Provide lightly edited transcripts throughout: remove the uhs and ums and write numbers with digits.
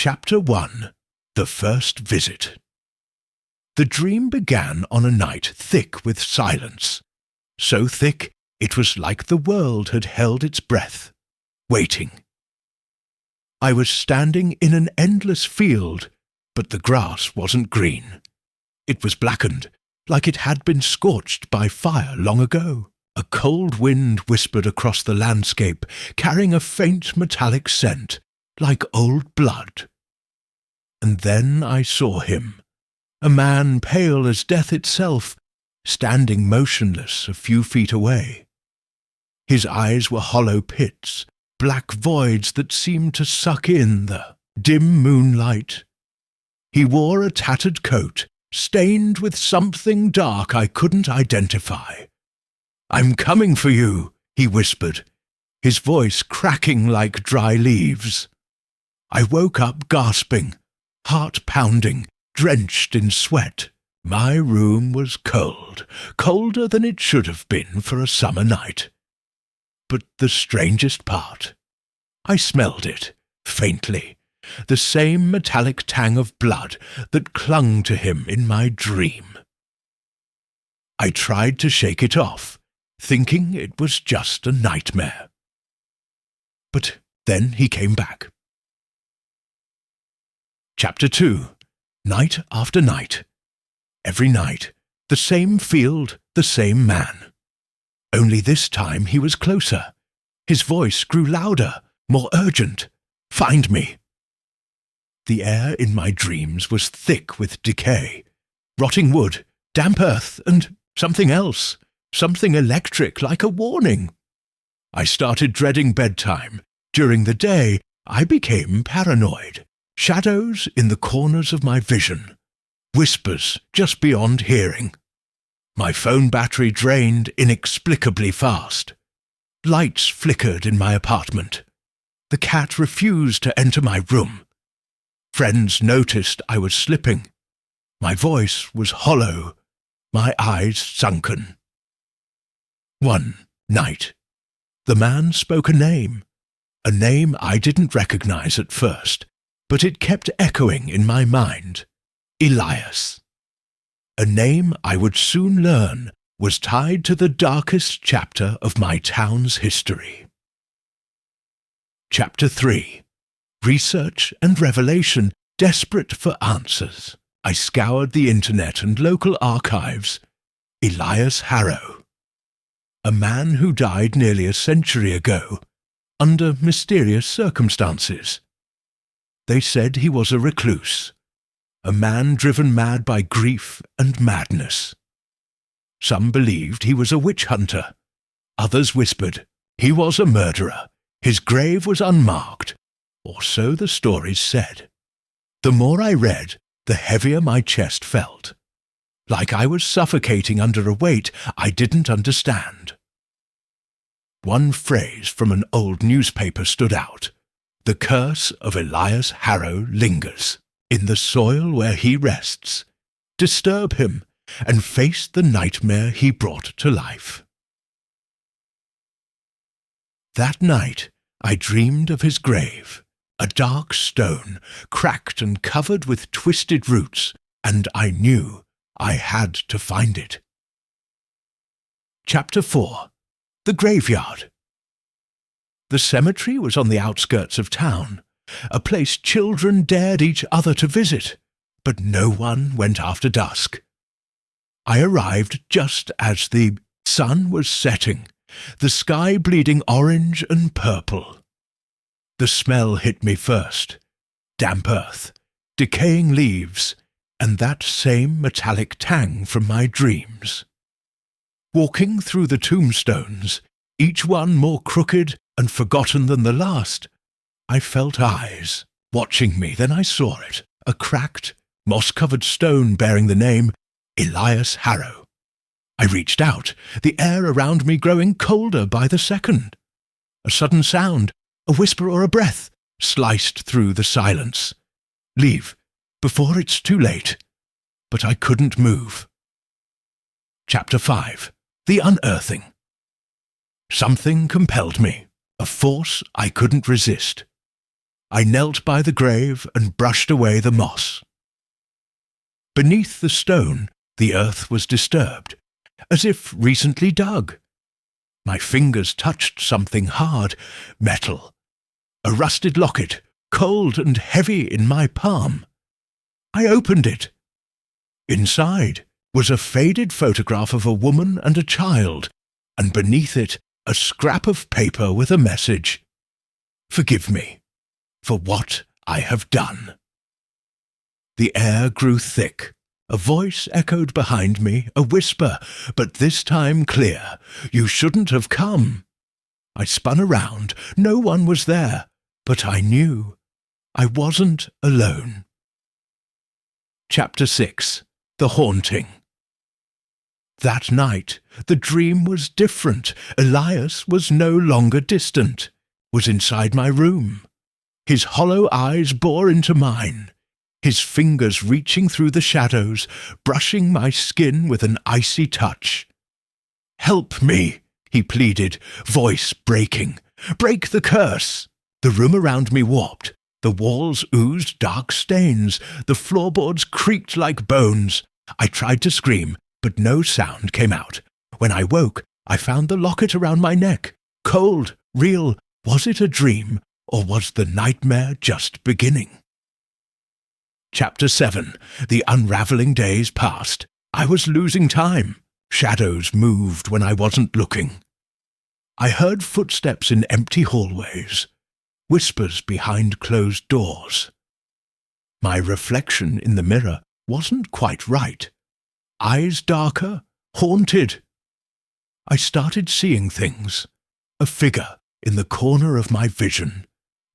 Chapter 1. The First Visit. The dream began on a night thick with silence, so thick it was like the world had held its breath, waiting. I was standing in an endless field, but the grass wasn't green. It was blackened, like it had been scorched by fire long ago. A cold wind whispered across the landscape, carrying a faint metallic scent, like old blood. And then I saw him, a man pale as death itself, standing motionless a few feet away. His eyes were hollow pits, black voids that seemed to suck in the dim moonlight. He wore a tattered coat, stained with something dark I couldn't identify. "I'm coming for you," he whispered, his voice cracking like dry leaves. I woke up gasping, heart pounding, drenched in sweat. My room was cold, colder than it should have been for a summer night. But the strangest part, I smelled it, faintly, the same metallic tang of blood that clung to him in my dream. I tried to shake it off, thinking it was just a nightmare. But then he came back. Chapter 2. Night after night. Every night, the same field, the same man. Only this time he was closer. His voice grew louder, more urgent. "Find me." The air in my dreams was thick with decay, rotting wood, damp earth, and something else, something electric like a warning. I started dreading bedtime. During the day, I became paranoid. Shadows in the corners of my vision, whispers just beyond hearing. My phone battery drained inexplicably fast. Lights flickered in my apartment. The cat refused to enter my room. Friends noticed I was slipping. My voice was hollow, my eyes sunken. One night, the man spoke a name I didn't recognize at first, but it kept echoing in my mind. Elias. A name I would soon learn was tied to the darkest chapter of my town's history. Chapter 3. Research and revelation, desperate for answers. I scoured the internet and local archives. Elias Harrow. A man who died nearly a century ago, under mysterious circumstances. They said he was a recluse, a man driven mad by grief and madness. Some believed he was a witch hunter. Others whispered he was a murderer. His grave was unmarked, or so the stories said. The more I read, the heavier my chest felt, like I was suffocating under a weight I didn't understand. One phrase from an old newspaper stood out. "The curse of Elias Harrow lingers. In the soil where he rests. Disturb him, and face the nightmare he brought to life." That night I dreamed of his grave, a dark stone, cracked and covered with twisted roots, and I knew I had to find it. Chapter 4. The Graveyard. The cemetery was on the outskirts of town, a place children dared each other to visit, but no one went after dusk. I arrived just as the sun was setting, the sky bleeding orange and purple. The smell hit me first, damp earth, decaying leaves, and that same metallic tang from my dreams. Walking through the tombstones, each one more crooked and forgotten than the last, I felt eyes watching me. Then I saw it, a cracked, moss-covered stone bearing the name Elias Harrow. I reached out, the air around me growing colder by the second. A sudden sound, a whisper or a breath, sliced through the silence. "Leave, before it's too late." But I couldn't move. Chapter 5. The Unearthing. Something compelled me, a force I couldn't resist. I knelt by the grave and brushed away the moss. Beneath the stone, the earth was disturbed, as if recently dug. My fingers touched something hard, metal. A rusted locket, cold and heavy in my palm. I opened it. Inside was a faded photograph of a woman and a child, and beneath it a scrap of paper with a message. Forgive me for what I have done. The air grew thick. A voice echoed behind me, a whisper, but this time clear. You shouldn't have come. I spun around. No one was there, but I knew I wasn't alone. Chapter 6. The Haunting. That night, the dream was different. Elias was no longer distant, was inside my room. His hollow eyes bore into mine, his fingers reaching through the shadows, brushing my skin with an icy touch. Help me, he pleaded, voice breaking. Break the curse. The room around me warped. The walls oozed dark stains. The floorboards creaked like bones. I tried to scream, but no sound came out. When I woke, I found the locket around my neck. Cold, real. Was it a dream, or was the nightmare just beginning? Chapter 7. The unraveling days passed. I was losing time. Shadows moved when I wasn't looking. I heard footsteps in empty hallways, whispers behind closed doors. My reflection in the mirror wasn't quite right. Eyes darker, haunted. I started seeing things. A figure in the corner of my vision,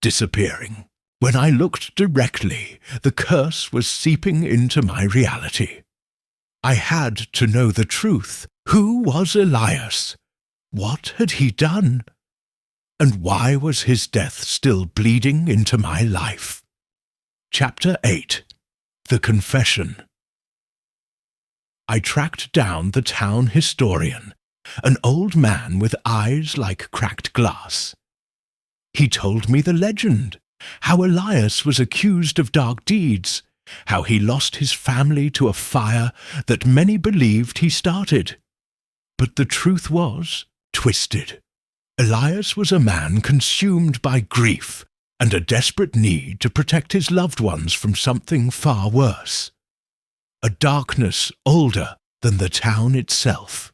disappearing. When I looked directly, the curse was seeping into my reality. I had to know the truth. Who was Elias? What had he done? And why was his death still bleeding into my life? Chapter 8. The Confession. I tracked down the town historian, an old man with eyes like cracked glass. He told me the legend. How Elias was accused of dark deeds, how he lost his family to a fire that many believed he started. But the truth was twisted. Elias was a man consumed by grief and a desperate need to protect his loved ones from something far worse. A darkness older than the town itself.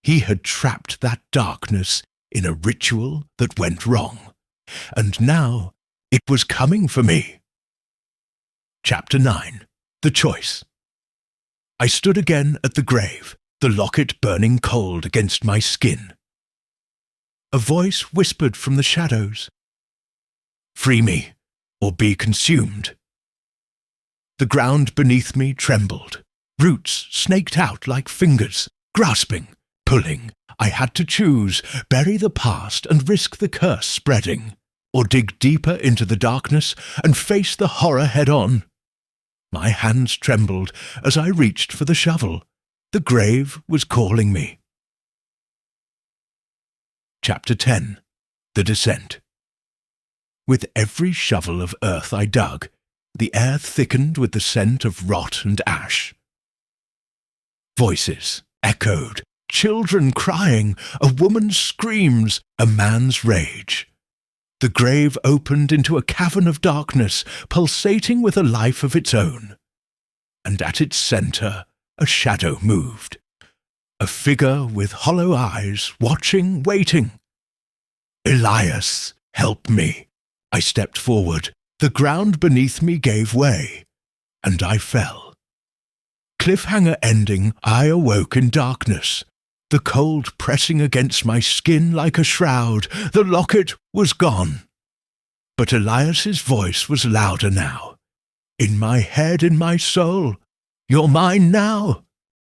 He had trapped that darkness in a ritual that went wrong, and now it was coming for me. Chapter 9. The Choice. I stood again at the grave, the locket burning cold against my skin. A voice whispered from the shadows, "Free me, or be consumed." The ground beneath me trembled. Roots snaked out like fingers, grasping, pulling. I had to choose, bury the past and risk the curse spreading, or dig deeper into the darkness and face the horror head-on. My hands trembled as I reached for the shovel. The grave was calling me. Chapter 10. The Descent. With every shovel of earth I dug, the air thickened with the scent of rot and ash. Voices echoed, children crying, a woman's screams, a man's rage. The grave opened into a cavern of darkness, pulsating with a life of its own. And at its centre, a shadow moved. A figure with hollow eyes, watching, waiting. "Elias, help me." I stepped forward. The ground beneath me gave way, and I fell. Cliffhanger ending, I awoke in darkness. The cold pressing against my skin like a shroud. The locket was gone. But Elias's voice was louder now. In my head, in my soul. "You're mine now."